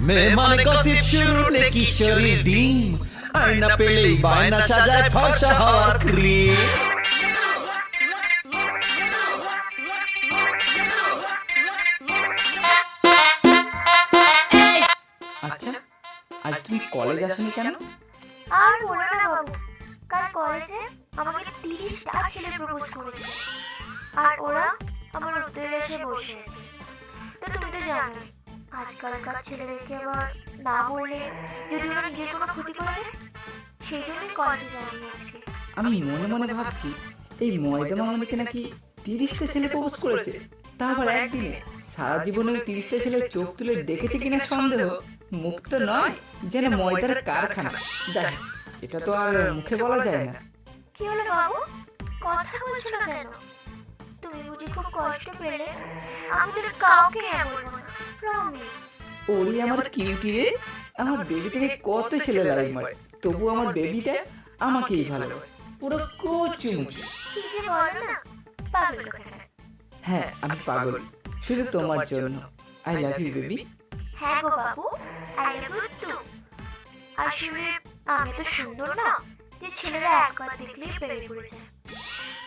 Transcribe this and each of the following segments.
মেয়ে মানে গসিপ শুরু নে কিশোরীর ডিম, আয়না পেলেই বায়না সাজায় ফর্সা হওয়ার ক্রিম। আচ্ছা, আজ তুমি কলেজ আসনি কেন? আর বলো না বাবু, কাল কলেজে আমাকে 30টা ছেলে প্রপোজ করেছে, আর ওরা আমার উত্তরে এসে বসে আছে। তো তুমি তো জানোই আজকালকার ছেলেদেরকে আবার না বললে যদি ওরা নিজের কোনো ক্ষতি করে দেয়, সেই জন্যই কলেজে যাইনি আজকে। আমি মনে মনে ভাবছি এই ময়দা মামনিকে নাকি 30টা ছেলে প্রপোজ করেছে, তা আবার একদিনে। সারা জীবনে 30টা ছেলের চোখ তুলে দেখেছে কিনা সন্দেহ। মুক্ত নয়, যেন ময়দার কারখানা। যাই, এটা তো আর মুখে বলা যায় না। কি হলো বাবু, কথা বলছো না কেন? তুমি বুঝি খুব কষ্ট পেলে? আমি তোর কাউকে হ্যাঁ বলবো না, প্রমিস। ওরে আমার কিউটি রে, আমার বেবিটাকে কত ছেলে লাইক মারে, তবু আমার বেবিটা আমাকেই ভালোবাসে, পুরো কুচুমুচু। কি যে বলো না, পাগল কোথাকার। হ্যাঁ, আমি পাগল, শুধু তোমার জন্য। I love you baby. হ্যাঁ গো বাবু, আই লাভ ইউ টু। আসলে আমি তো সুন্দর না যে ছেলেরা একবার দেখলেই প্রেমে পড়ে যায়।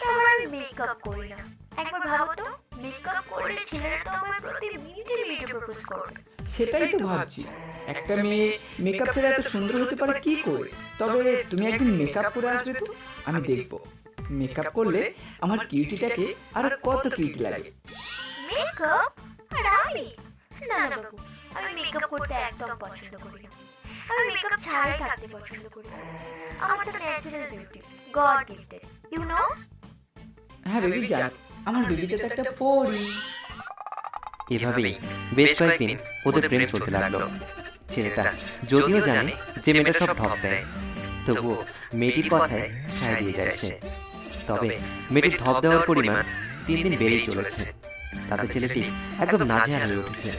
তারপর আমি মেকআপ করি না। একবার ভাবো তো, মেকআপ করলে ছেলেরা তো আমার প্রতি মিনিটে মিনিটে প্রপোজ করবে। সেটাই তো ভাবছি, একটা মেয়ে মেকআপ ছাড়া এত সুন্দর হতে পারে কি করে? তবে তুমি একদিন মেকআপ করে আসবে তো, আমি দেখবো মেকআপ করলে আমার কিউটিটাকে আরো কত কিউটি লাগে। মেকআপ? আর আমি? না না বাবু, আমি মেকআপ করতে একদম পছন্দ করি না। আমি মেকআপ ছাড়াই থাকতে পছন্দ করি। আমার তো natural beauty, god gifted, you know. হ্যাঁ বেবি, জানি, আমার বেবিটা তো একটা পরি। এভাবেই বেশ কয়েকদিন ওদের প্রেম চলতে লাগলো। ছেলেটা যদিও জানে যে মেয়েটা সব ঢপ দেয়, তবুও মেয়েটির কথায় সায় দিয়ে যায় সে। তবে মেয়েটির ঢপ দেওয়ার পরিমাণ দিন দিন বেড়েই চলেছে। তাতে ছেলেটি একদম নাজেহাল হয়ে উঠেছে।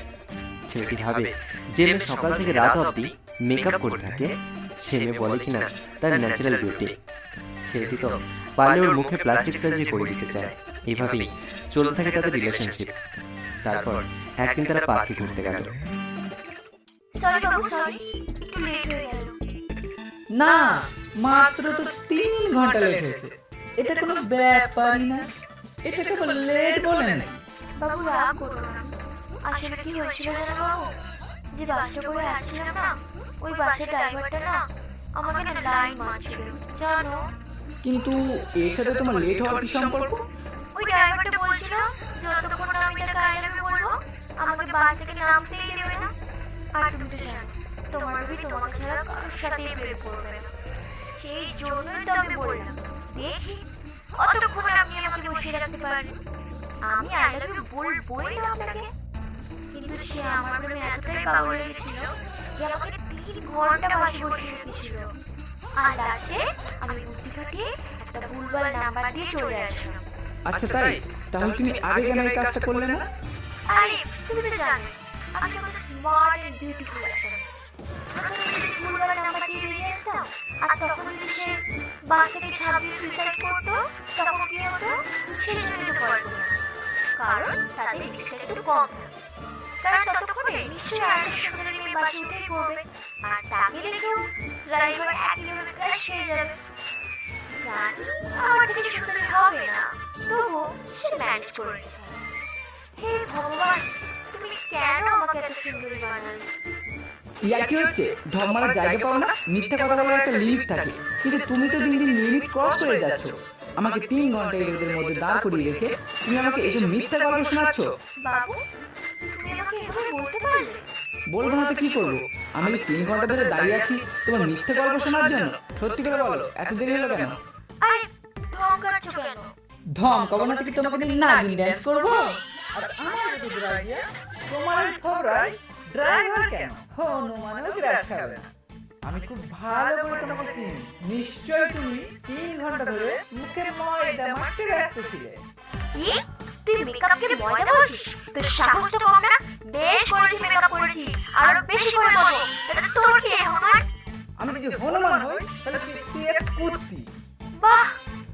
ছেলেটি ভাবে যে মেয়ে সকাল থেকে রাত অবধি মেকআপ করে থাকে, সে মেয়ে বলে কিনা তার ন্যাচারাল বিউটি। ছেলেটি তো পারলে ওর মুখে প্লাস্টিক সার্জারি করে দিতে চায়। এইভাবেই চলতে থাকে তাদের রিলেশনশিপ। তারপর একদিন তারা পার্কে ঘুরতে গেল। সরি বাবু, সরি, একটু লেট হয়ে গেল। না, মাত্র তো 3 ঘন্টা লেট হয়েছে, এটা কোনো ব্যাপারই না। এটা কেবল লেট বলে না। বাবু রাগ করো না। আসলে কি হয়েছিল জানো বাবু, যে বাসটা করে আসছিলাম না, ওই বাসের ড্রাইভারটা না আমাকে না লাইন মারছিল জানো। কিন্তু এর সাথে তোমার লেট হওয়ার কি সম্পর্ক? ওই ড্রাইভারটা বলছিল যতক্ষণ না আমি তাকে আই লাভ ইউ বলবো আমাকে বাস থেকে নামতেই দেবে না। আর তুমি তো জানো তোমার বেবি তোমাকে ছাড়া কারোর সাথেই প্রেম করবে না। সেই জন্যই তো আমি বললাম, দেখি কতক্ষণ আপনি আমাকে বসিয়ে রাখতে পারেন। আমি আই লাভ ইউ বলবোই না আপনাকে। কিন্তু সে আমার প্রেমে এতটাই পাগল হয়ে গেছিল যে আমাকে 3 ঘন্টা বাসে বসিয়ে রেখেছিল। আর লাস্টে আমি বুদ্ধি খাটিয়ে একটা ভুলভাল নাম্বার দিয়ে চলে আসলাম। আচ্ছা তাই, তাহলে তুমি আগে কেন এই কাজটা করলে না? আরে তুমি তো জানো আমি কত স্মার্ট এন্ড বিউটিফুল একটা মেয়ে। প্রথমে যদি ভুলভাল নাম্বার দিয়ে বেরিয়ে আসতাম, আর তখন যদি সে বাস থেকে ঝাঁপ দিয়ে সুইসাইড করতো, তখন কি হতো? সেই জন্যই তো পরে করলাম, কারণ তাদের রিস্কটা একটু কম থাকবে। কারণ ততক্ষণে নিশ্চয়ই আরেকটা সুন্দরী মেয়ে বাসে উঠেই পড়বে, আর তাকে দেখেও ড্রাইভার একইভাবে ক্র্যাশ খেয়ে যাবে। জানি আমার থেকে সুন্দরী হবে না, তবু সে ম্যানেজ করে নিতে পারে। হে ভগবান, তুমি কেন আমাকে এত সুন্দরী বানালে? ইয়ার কি হচ্ছে? ঢপ মারার জায়গা পাও না? মিথ্যা কথা বলার একটা লিমিট থাকে, কিন্তু তুমি তো দিন দিন লিমিট ক্রস করে যাচ্ছ। আমাকে 3 ঘন্টা এই রোদের মধ্যে দাঁড় করিয়ে রেখে তুমি আমাকে এসব মিথ্যা গল্প শোনাচ্ছ। বাবু, তুমি আমাকে এভাবে বলতে পারলে? বলবো না তো কি করবো? আমি 3 ঘন্টা ধরে দাঁড়িয়ে আছি তোমার মিথ্যা গল্প শোনার জন্য। সত্যি করে বলো, এত দেরি হলো কেন? আরে ধমকাচ্ছ কেন? ধমকাবো না তো কি তোমাকে নিয়ে নাগিন ড্যান্স করবো? আর আমার যদি ড্রাইভার, তোমার ওই থবরাই ড্রাইভার কেন হনুমানও গ্রাস খাবে না। আমি খুব ভালো করে তোমাকে চিনি। নিশ্চয়ই তুমি 3 ঘন্টা ধরে মুখে ময়দা মাখতে ব্যস্ত ছিলে। কি? তুই মেকআপকে ময়দা বলছিস? তোর সাহস তো কম না? বেশ করেছি, মেকআপ করেছি, আর বেশি করে বলবো। তাহলে তোর কি হনুমান? আমি যদি হনুমান হই তাহলে তুই এক কুত্তি। বাহ,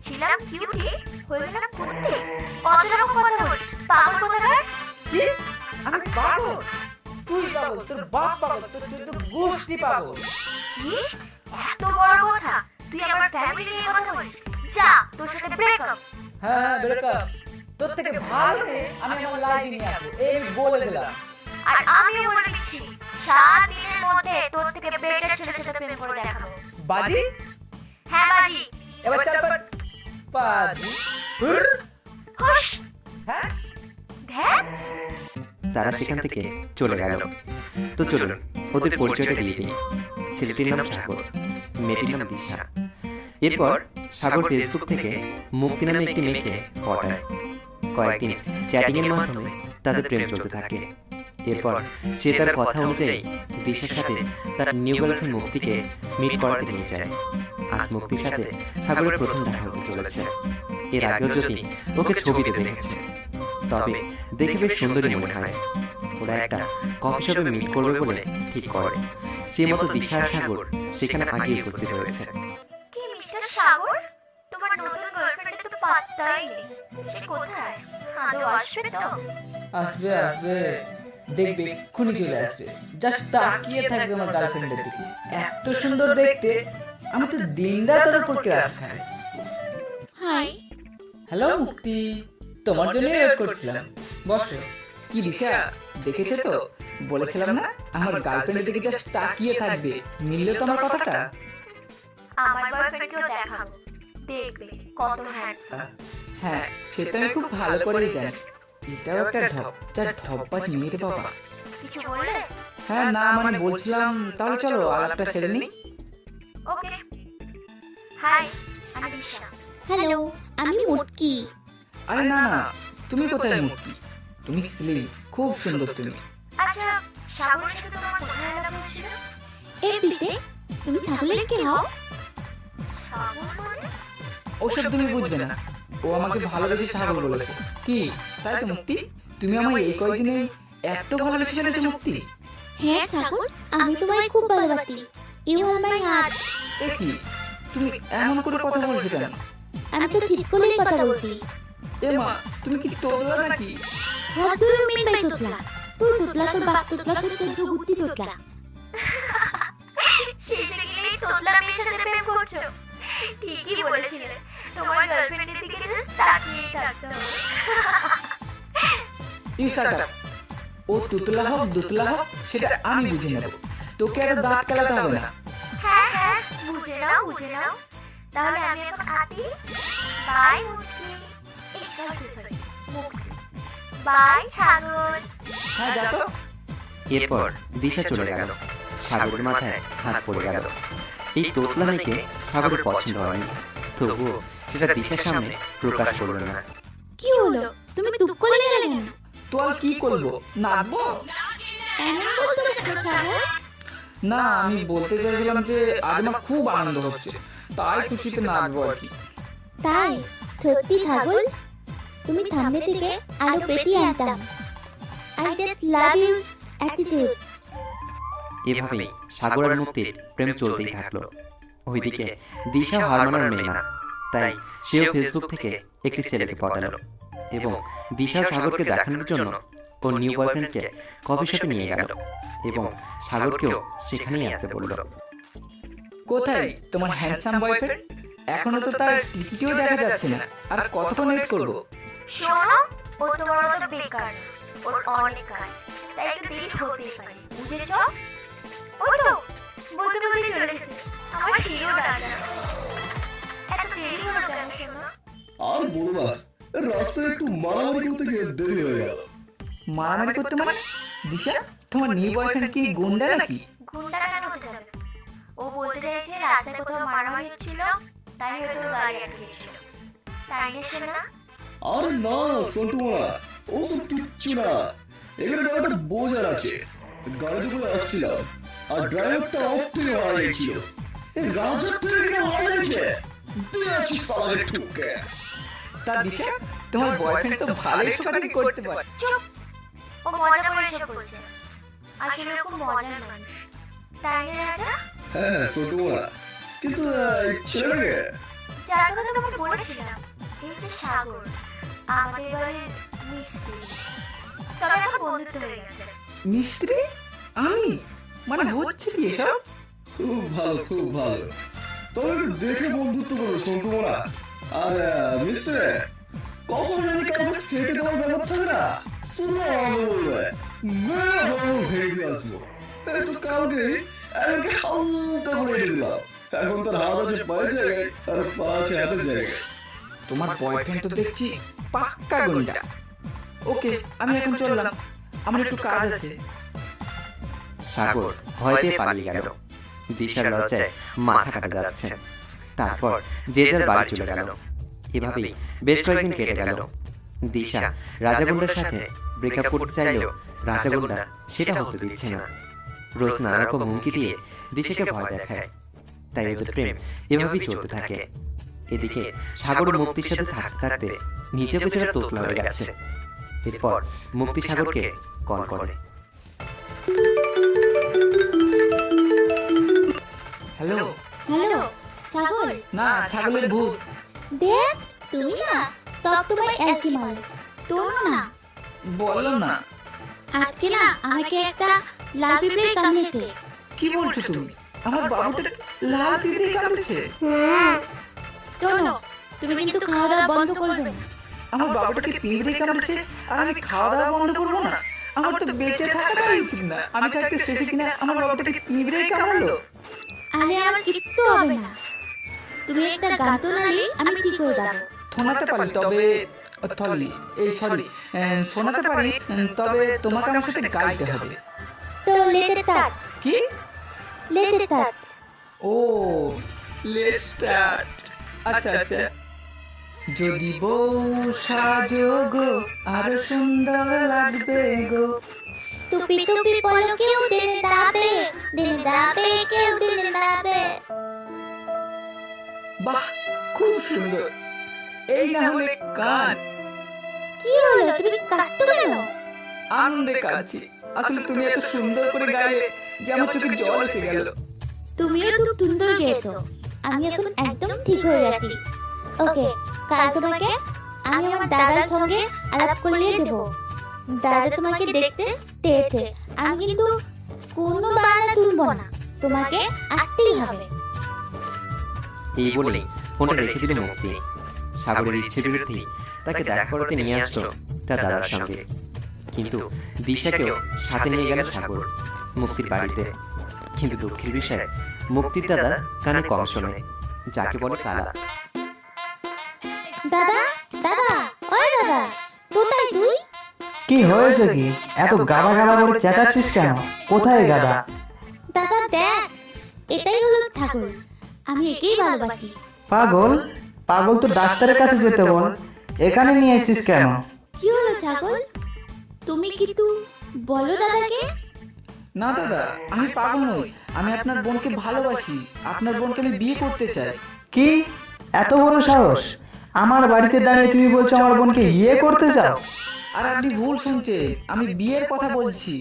ছিলাম কিউটি, হয়ে গেলাম কুত্তি। কত রকম কথা বলিস, পাগল কোথাকার। কি? আমি পাগল? তুই পাগল, তোর বাপ পাগল, তোর 14 গোষ্ঠী পাগল। কি এত বড় কথা? তুই আমার ফ্যামিলি নিয়ে কথা বলিস? যা, তোর সাথে ব্রেকআপ। হ্যাঁ ব্রেকআপ। তোর থেকে ভালো মেয়ে আমি আমার লাইফে নিয়ে আসবো, এই আমি বলে দিলাম। আর আমিও বলে দিচ্ছি 7 দিনের মধ্যে তোর থেকে বেটার ছেলের সাথে প্রেম করে দেখাবো। বাজি? হ্যাঁ বাজি। এবার চারপাট বাজি। হুর। হুশ। হ্যাঁ ধ্যান। তারা সেখান থেকে চলে গেল। তো চলুন ওদের পরিচয়টা দিয়ে দিই। ছেলেটির নাম সাগর, মেয়েটির নাম দিশা। এরপর সাগর ফেসবুক থেকে মুক্তি নামে একটি মেয়েকে পটায়। কয়েকদিন চ্যাটিংয়ের মাধ্যমে তাদের প্রেম চলতে থাকে। এরপর সে তার কথা অনুযায়ী দিশার সাথে তার নিউ গার্লফ্রেন্ড মুক্তিকে মিট করাতে নিয়ে যায়। আজ মুক্তির সাথে সাগরের প্রথম দেখা হতে চলেছে। এর আগেও যদি ওকে ছবিতে দেখেছে, তবে দেখে বেশ সুন্দরী মনে হয়। ওরা একটা কফি শপে মিট করবে বলে ঠিক করে। সে মতো দিশা আর সাগর সেখানে আগে উপস্থিত হয়েছে। কি মিস্টার সাগর, তোমার নতুন গার্লফ্রেন্ডের তো পাত্তাই নেই। সে কোথায়? আদৌ আসবে তো? আসবে আসবে, দেখবে এক্ষুনি চলে আসবে। জাস্ট তাকিয়ে থাকবে আমার গার্লফ্রেন্ডের দিকে, এত সুন্দর দেখতে। আমি তো দিনরাত ওর উপর ক্রাশ খাই। হাই, হ্যালো মুক্তি, তোমার জন্য ওয়েট করছিলাম। বসো। কি দিশা, দেখেছো তো? বলেছিলাম না আমার গার্লফ্রেন্ডের দিকে জাস্ট তাকিয়ে থাকবে। মিললে তো আমার কথাটা। আমার বয়ফ্রেন্ডকেও দেখাবো, দেখবে কত হ্যান্ডসাম। হ্যাঁ, সেটা আমি খুব ভালো করেই জানি। এটাও একটা ঢপ, যা ঢপবাজ মেয়ে রে বাবা। কিছু বললে? হ্যাঁ না মানে বলছিলাম, তাহলে চলো আলাপটা সেরে নিই। ওকে। হাই, আমি দিশা। হ্যালো, আমি মুটকি। আরে না না, তুমি কোথায় মুক্তি? তুমি স্লিম, খুব সুন্দর তুমি। আচ্ছা, সাগরের সাথে তোমার কোথায় আলাপ হয়েছিল? এমপিতে তুমি ছাগলের কে হও? সাগর মানে? ওসব তুমি বুঝবে না। ও আমাকে ভালোবেসে ছাগল বলেছে। কি তাই তো মুক্তি? তুমি আমায় এই কয়েকদিনে এত ভালোবেসে ফেলেছো মুক্তি? হ্যাঁ সাগর, আমি তোমায় খুব ভালোবাসি। You R my heart. এ কি, তুমি এমন করে কথা বলছো কেন? আমি তো ঠিক করেই কথা বলছি। এ মা, তুমি কি তোদলা নাকি? What do you mean by তুতলা? তুই তুতলা, তোর বাপ তুতলা, তোর 14 গুটি তুতলা। শেষে গিয়ে তোতলা মেয়ের সাথে প্রেম করছো? ঠিকই বলেছিলে, তোমার গার্লফ্রেন্ডের দিকে জাস্ট তাকিয়েই থাকতে হবে। You shut up. ও তুতলা হোক দুতলা হোক সেটা আমি বুঝে নেব। তোকে আর দাঁত কেলাতে হবে না। হ্যাঁ হ্যাঁ, বুঝে নাও বুঝে নাও। তাহলে আমি এখন আটি। বাই মুক্তি। এই সরি মুক্তি। বাই ছাগল। হ্যাঁ যা তো। এরপর দিশা চলে গেল। সাগরের মাথায় হাত পড়ে গেল। এই তোতলা মেয়েকে সাগরের পছন্দ হয়নি, তবুও সেটা দিশার সামনে প্রকাশ করল না। কি হলো? তুমি টুপ করে গেলে কেন? তো আর কি করবো, নাচবো? এমন বলছো কেন সাগর? না, আমি বলতে চাইছিলাম যে আজ আমার খুব আনন্দ হচ্ছে, তাই খুশিতে নাচবো আর কি। তাই সত্যি ছাগল, তুমি সামনে থেকে আরো পেটি আনতাম। I just love you attitude. এভাবেই সাগর আর মুক্তির প্রেম চলতেই থাকলো। ওইদিকে দিশা হার মানার মেয়ে না, তাই সেও ফেসবুক থেকে একটি ছেলেকে পটালো এবং দিশা সাগরকে দেখানোর জন্য ও নিউ বয়ফ্রেন্ডকে কফি শপে নিয়ে গেল এবং সাগরকেও সেখানেই আসতে বলল। কোথায় তোমার হ্যান্ডসাম বয়ফ্রেন্ড? এখনো তো তার টিকিটও দেখা যাচ্ছে না। আর কতক্ষণ ওয়েট করবো? শোনো, ও তোমার মতো বেকার না, ওর অনেক কাজ, তাই একটু দেরি হতেই পারে, বুঝেছো? ওই তো বলতে বলতে চলে এসেছে আমার হিরো রাজা। এত দেরি হলো কেন শোনো? আর বলো না, রাস্তায় একটু মারামারি করতে গিয়ে দেরি হয়ে গেল। মারামারি করতে মানে? দিশা, তোমার নিউ বয়ফ্রেন্ড কি গুন্ডা নাকি? গুন্ডা কেন হতে যাবে? ও বলতে চাইছে রাস্তায় কোথাও মারামারি হচ্ছিল, তাই হয়তো ওর গাড়ি আটকে গেছিল, তাই না শোনা? আরে না সন্টু মারা, ওসব কিচ্ছু না। এখানে একটা বোঝা রাখে গাড়িতে করে আসছিলাম আর ড্রাইভারটা অফ থেকে মারা গেছিল। এই রাজার থেকে কিনা মারা গেছে, দিয়েছি সালাকে ঠুকে। তা দিশা, তোমার বয়ফ্রেন্ড তো ভালোই ঠোকাঠুকি করতে পারে। চুপ, ও মজা করে এসব বলছে, আসলে ও খুব মজার মানুষ, তাই না রাজা? হ্যাঁ সন্টু মারা, কিন্তু এই ছেলেটাকে যার কথা তোমাকে বলেছিলাম, এই হচ্ছে সাগর, আমাদের বাড়ির মিস্ত্রি। তবে এখন বন্ধুত্ব হয়ে গেছে। মিস্ত্রি? আমি মানে হচ্ছে কি এসব? খুব ভালো, খুব ভালো। তবে একটু দেখে বন্ধুত্ব করবে সন্টু মোড়া। আর মিস্টার, কখন যদি কাউকে সেটে দেওয়ার ব্যাপার থাকে না, শুধু আমাকে বলবে, মেরে বাবু ভেঙে আসবো। এই তো কালকে একজনকে হালকা করে এনে দিলাম, এখন তার হাত আছে পায়ের জায়গায় আর পা আছে হাতের জায়গায়। তোমার বয়ফ্রেন্ড তো দেখছি পাক্কা গুন্ডা। ওকে, আমি এখন চললাম, আমার একটু কাজ আছে। সাগর ভয় পেয়ে পালিয়ে গেল। দিশার লজ্জায় মাথা কাটা যাচ্ছে। তারপর যে যার বাড়ি চলে গেল। এভাবেই বেশ কয়েকদিন কেটে গেল। দিশা রাজাগুন্ডার সাথে ব্রেকআপ করতে চাইলেও রাজাগুন্ডা সেটা হতে দিচ্ছে না। রোজ নানা রকম হুমকি দিয়ে দিশাকে ভয় দেখায়। তাই ওদের প্রেম এভাবেই চলতে থাকে। এদিকে সাগর মুক্তির সাথে থাকতে থাকতে নিচে পেছনে তোতলা হয়ে গেছে। এরপর মুক্তি সাগরকে কল করে। হ্যালো। হ্যালো ছাগল, না, ছাগলের ভূত। দেখ তুমি না সব তোমার একই মাল, তোর না। বলো না। আজকে না আমাকে একটা লাল পিঁপড়ে কামড়েছে। কি বলছো তুমি? আমার বাবুটা লাল পিঁপড়ে কামড়েছে? শোনো, তুমি কিন্তু খাওয়া দাওয়া বন্ধ করবে না। আমার বাবুটাকে পিঁপড়ে কামড়েছে আর আমি খাওয়া দাওয়া বন্ধ করবো না? আমার তো বেঁচে থাকাটাই উচিত না। আমি থাকতে শেষে কিনা আমার বাবুটাকে পিঁপড়ে কামড়ালো। আরে আমার কিচ্ছু হবে না, তুমি একটা গান তো নালি আমি ঠিক হয়ে যাবো। শোনাতে পারি তবে শোনাতে পারি, তবে তোমাকে আমার সাথে গাইতে হবে। তো লেটের তাত, কি? লেটের তাত। ও, লেটস স্টার্ট। আচ্ছা আচ্ছা। যদি বউ সাজো গো আরো সুন্দর লাগবে গো। টুপি টুপি পলো কেউ দিনে দাবে, দিনে দাবে কেউ দিনে দাবে। বাহ, খুব সুন্দর। এই না হলে গান। কি হলো, তুমি কাটতো কেন? আনন্দে কাঁদছি। আসলে তুমি এত সুন্দর করে গাইলে যে আমার চোখে জল এসে গেল। তুমিও খুব সুন্দর গেয়েছো, আমি এখন একদম ঠিক হয়ে গেছি। ওকে, কাল তোমাকে আমি আমার দাদার সঙ্গে আলাপ করিয়ে দেবো। দাদা তোমাকে দেখতে চেয়েছে, আমি কিন্তু কোনো বাহানা তুলবো না, তোমাকে আসতেই হবে। এই বলেই ফোনটা রেখে দিল মুক্তি। সাগরের ইচ্ছে বিরুদ্ধে তাকে দেখা করাতে নিয়ে আসলো তার দাদার সঙ্গে। কিন্তু দিশাকেও সাথে নিয়ে গেল সাগর মুক্তির বাড়িতে। কিন্তু দুঃখের বিষয়, মুক্তির দাদা কানে কম শোনে, যাকে বলে কালা। দাদা, দাদা, ওই দাদা, কোথায় তুই? কি হয়েছে কি? এত গাদা গাদা করে চেঁচাচ্ছিস কেন? কোথায় গাদা? দাদা দেখ, এটাই হলো ছাগল, আমি একেই ভালোবাসি। পাগল? পাগল তো ডাক্তারের কাছে যেতে বল, এখানে নিয়ে এসেছিস কেন? কি হলো ছাগল, তুমি কিন্তু বলো দাদাকে। না দাদা, আমি পাগল নই। আমি আপনার বোনকে ভালোবাসি। আপনার বোনকে আমি বিয়ে করতে চাই। কি এত বড় সাহস? আমার বাড়িতে দাঁড়িয়ে তুমি বলছো আমার বোনকে ইয়ে করতে চাও? আর আপনি ভুল শুনছেন, আমি বিয়ের কথা বলছি।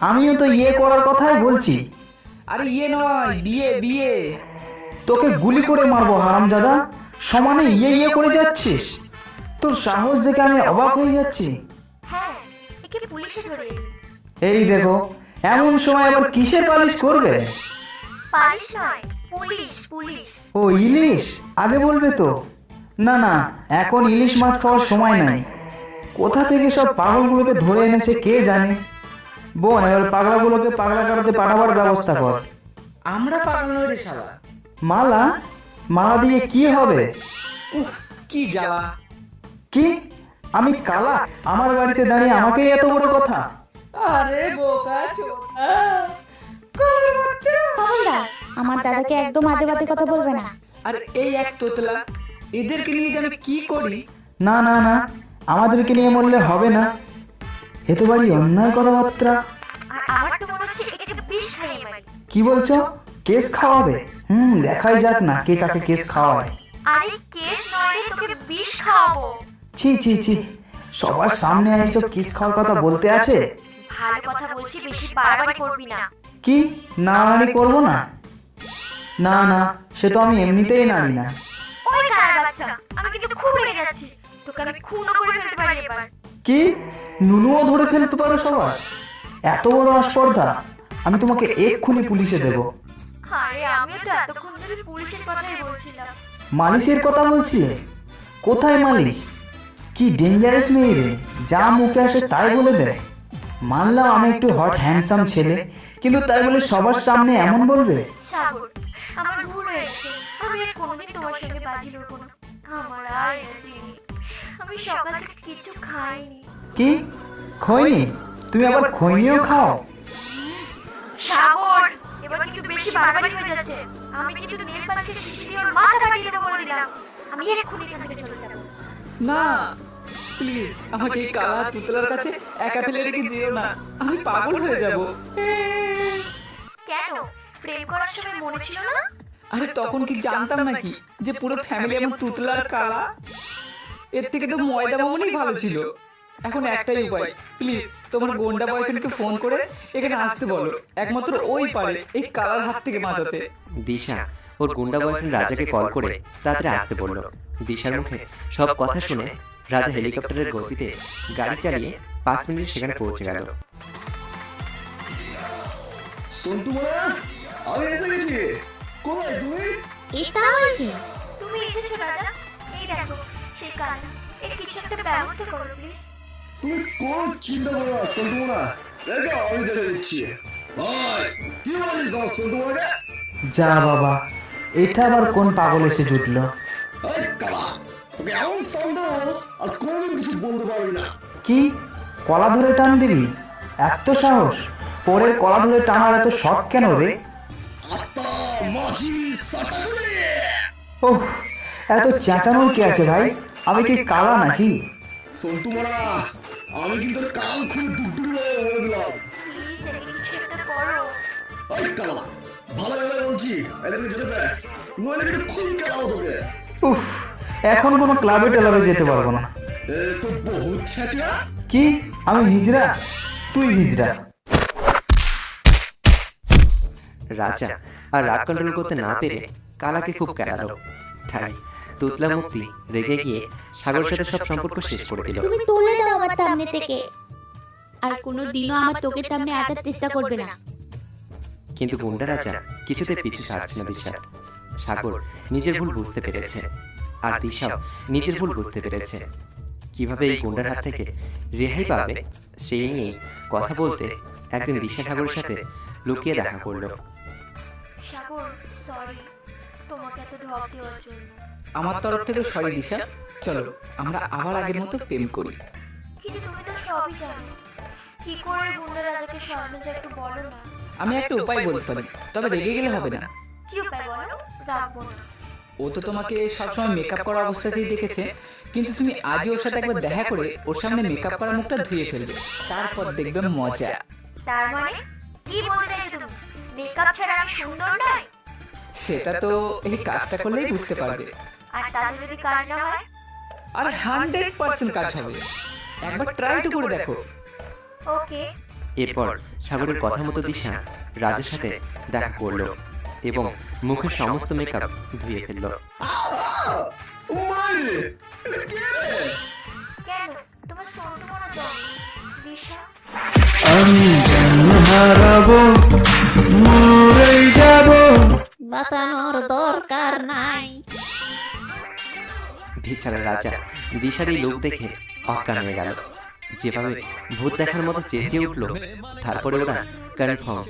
আমিও তো ইয়ে করার কথাই বলছি। আরে ইয়ে নয়, বিয়ে বিয়ে। তোকে গুলি করে মারবো হারামজাদা, সমানে ইয়ে ইয়ে করে যাচ্ছিস। তোর সাহস দেখে আমি অবাক হয়ে যাচ্ছি। হ্যাঁ, একে পুলিশে ধরে দিন। এই দেখো, এমন সময় আবার কিসের পালিশ করবে? পালিশ নয়, পুলিশ পুলিশ। ও ইলিশ, আগে বলবে তো। না না, এখন ইলিশ মাছ খাওয়ার সময় নাই। কোথা থেকে সব পাগলগুলোকে ধরে এনেছে কে জানে। বোন, এবার পাগলাগুলোকে পাগলা কাটাতে পাঠাবার ব্যবস্থা কর। আমরা পাগল নই রে শালা। মালা? মালা দিয়ে কি হবে? উফ, কি জ্বালা। কি? আমি কালা? আমার বাড়িতে দাঁড়িয়ে আমাকেই এত বড় কথা? আরে বোকা চোদা, কলার বাচ্চা। খবরদার, আমার দাদাকে একদম আদে বাদে কথা বলবে না। আর এই এক তোতলা, এদেরকে নিয়ে যে আমি কি করি। না না না, আমাদেরকে নিয়ে মরলে হবে না। এ তো বাড়ি অন্যায় কথাবার্তা। আর আমার তো মনে হচ্ছে এটাকে বিষ খাইয়ে মারি। কি বলছো? কেস খাওয়াবে? দেখাই যাক না কে কাকে কেস খাওয়ায়। আরে কেস নয় রে, তোকে বিষ খাওয়াবো। ছি ছি ছি, সবার সামনে এইসব কেস খাওয়ার কথা বলতে আছে? ভালো কথা বলছি, বেশি বাড়াবাড়ি করবি না। কি নাড়ানাড়ি করবো না? না না, সে তো আমি এমনিতেই নাড়ি না। ওই কার বাচ্চা, আমি কিন্তু খুব রেগে যাচ্ছি। তোকে আমি খুনও করে ফেলতে পারি এবার। কি নুনুও ধরে ফেলতে পারো সবার? এত বড় আস্পর্ধা? আমি তোমাকে এক্ষুনি পুলিশে দেব। আরে আমিও তো এতক্ষণ ধরে পুলিশের কথাই বলছিলাম। মালিশের কথা বলছিলে? কোথায় মালিশ? কি ডেঞ্জারাস মেয়ে রে, যা মুখে আসে তাই বলে দেয়। মানলাম আমি একটু হট হ্যান্ডসাম ছেলে, কিন্তু তাই বলে সবার সামনে এমন বলবে? সাগর, আমার ভুল হয়ে গেছে। আমি আর কোনোদিন তোমার সঙ্গে বাজি লড়বো না। আমার আর এনার্জি নেই। আমি সকাল থেকে কিছু খাইনি। কি খৈনি? তুমি আবার খৈনিও খাও? সাগর, এবার কিন্তু বেশি বাড়াবাড়ি হয়ে যাচ্ছে। আমি কিন্তু নেল পালিশের শিশি দিয়ে ওর মাথা ফাটিয়ে দেবো বলে দিলাম। আমি এক্ষুনি এখান থেকে চলে যাবো। না প্লিজ, আমাকে এই কালা তুতলার কাছে একা ফেলে রেখে যেও না, আমি পাগল হয়ে যাব। কেন, প্রেম করার সময় মনে ছিল না? আরে তখন কি জানতাম নাকি যে পুরো ফ্যামিলি আমার তুতলার কালা? এর থেকে তো ময়দা মামুনি ভালো ছিল। এখন একটাই উপায়, প্লিজ তোমার গোন্ডা বয়ফ্রেন্ডকে ফোন করে এখানে আসতে বলো। একমাত্র ওই পারে এই কালার হাত থেকে বাঁচাতে। দিশা ওর গুন্ডা বয়ফ্রেন্ড রাজাকে কল করে তাড়াতাড়ি আসতে বলল। দিশার মুখে সব কথা শুনে রাজা হেলিকপ্টারের গতিতে গাড়ি চালিয়ে 5 মিনিট সেখানে পৌঁছে গেল। সন্টু মারা, আমি এসে গেছি। কোথায় তুমি? এটা আবার কি? তুমি এসেছো রাজা? এই দেখো সেই কাল। এই কিছু একটা ব্যবস্থা করো প্লিজ। তুমি কোন চিন্তা করো না সন্টু মারা, দেখো আমি দেখে দিচ্ছি। ভাই কি বলিস আমার সন্টু মারাকে? যা বাবা, এটা আবার কোন পাগল এসে জুটলো? এই কালা, তোকে এমন সন্দেহ আর কোনোদিন কিছু বলতে পারবি না। কি কলা ধরে টান দিবি? এত সাহস? পরের কলা ধরে টানার এত শখ কেন রে? আত্মা মাসি সাটাগুলি। ওহ, এত চেঁচানোর কি আছে ভাই? আমি কি কালা নাকি? সন্টু মারা, আমি কিন্তু কান খুব ডুবডুবি বলে দিলাম। প্লিজ একে কিছু একটা করো। এই কালা, ভালো ভালো বলছি, এদেরকে যেতে দে, নইলে কিন্তু খুব কেলাও তোকে। উফ, এখন কোনো ক্লাবে টেলাবে যেতে পারবো না। এ তো বহুত ছেঁচা। কি আমি হিজড়া? তুই হিজড়া? রাজা আর রাগ কন্ট্রোল করতে না পেরে কালাকে খুব কেলালো। তাই তুতলা মুক্তি রেগে গিয়ে সাগরের সাথে সব সম্পর্ক শেষ করে দিল। তুমি তুলে দাও আমার সামনে থেকে। আর কোনোদিনও আমার তোকের সামনে আসার চেষ্টা করবে না। কিন্তু গুন্ডা রাজা কিছুতে পিছু ছাড়ছে না দিশার। সাগর নিজের ভুল বুঝতে পেরেছে, আর দিশাও নিজের ভুল বুঝতে পেরেছে। কিভাবে এই গুন্ডার হাত থেকে রেহাই পাবে সেই নিয়ে কথা বলতে একদিন দিশা সাগরের সাথে লুকিয়ে দেখা করলো। সাগর, সরি তোমাকে এত ঢপ দেওয়ার জন্য। আমার তরফ থেকে সরি দিশা, চলো আমরা আবার আগের মতো প্রেম করি। কিন্তু তুমি তো সবই জানো। কি করে গুন্ডা রাজাকে সরানো যায় একটু বলো না। আমি একটা উপায় বলতে পারি, তবে রেগে গেলে হবে না। কি উপায় বলো? রাখবো না। ও তো তোমাকে সবসময় মেকআপ করা অবস্থাতেই দেখেছে, কিন্তু তুমি আজই ওর সাথে একবার দেখা করে ওর সামনে মেকআপ করা মুখটা ধুয়ে ফেলবে, তারপর দেখবে মজা। তার মানে কি বলতে চাইছো তুমি? মেকআপ ছাড়া আমি সুন্দর নই? সেটা তো এই কাজটা করলেই বুঝতে পারবে। আর তাতে যদি কাজ না হয়? আর 100% কাজ হবে, একবার ট্রাই তো করে দেখো। ওকে। এরপর সাগরের কথা মতো দিশা রাজের সাথে দেখা করলো এবং মুখের সমস্ত মেকআপ ধুয়ে ফেললো। মারে, এটা কে রে? কেন, তোমার সন্টু মনে তো দিশা? বাঁচানোর দরকার নাই। বেচারা রাজা দিশার এই লোক দেখে অজ্ঞান হয়ে গেল। যেভাবে ভূত দেখার মতো চেঁচিয়ে উঠলো, তারপরে ওরা কনফার্ম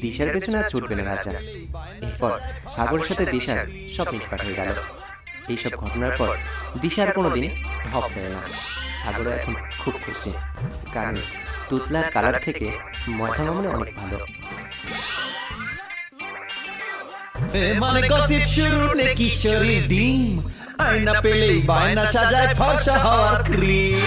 দিশার পেছনে আর ছুটবে না রাজা। এরপর সাগরের সাথে দিশার সব মিটপাট হয়ে গেল। এইসব ঘটনার পর দিশার কোনোদিন ঢপ দেয় না। সাগরও এখন খুব খুশি, কারণ তুতলার কালার থেকে ময়দা মামুনি অনেক ভালো। মানে গসিপ শুরু নে কিশোরীর ডিম, আয়না পেলেই বায়না সাজায় ফর্সা হওয়ার ক্রিম।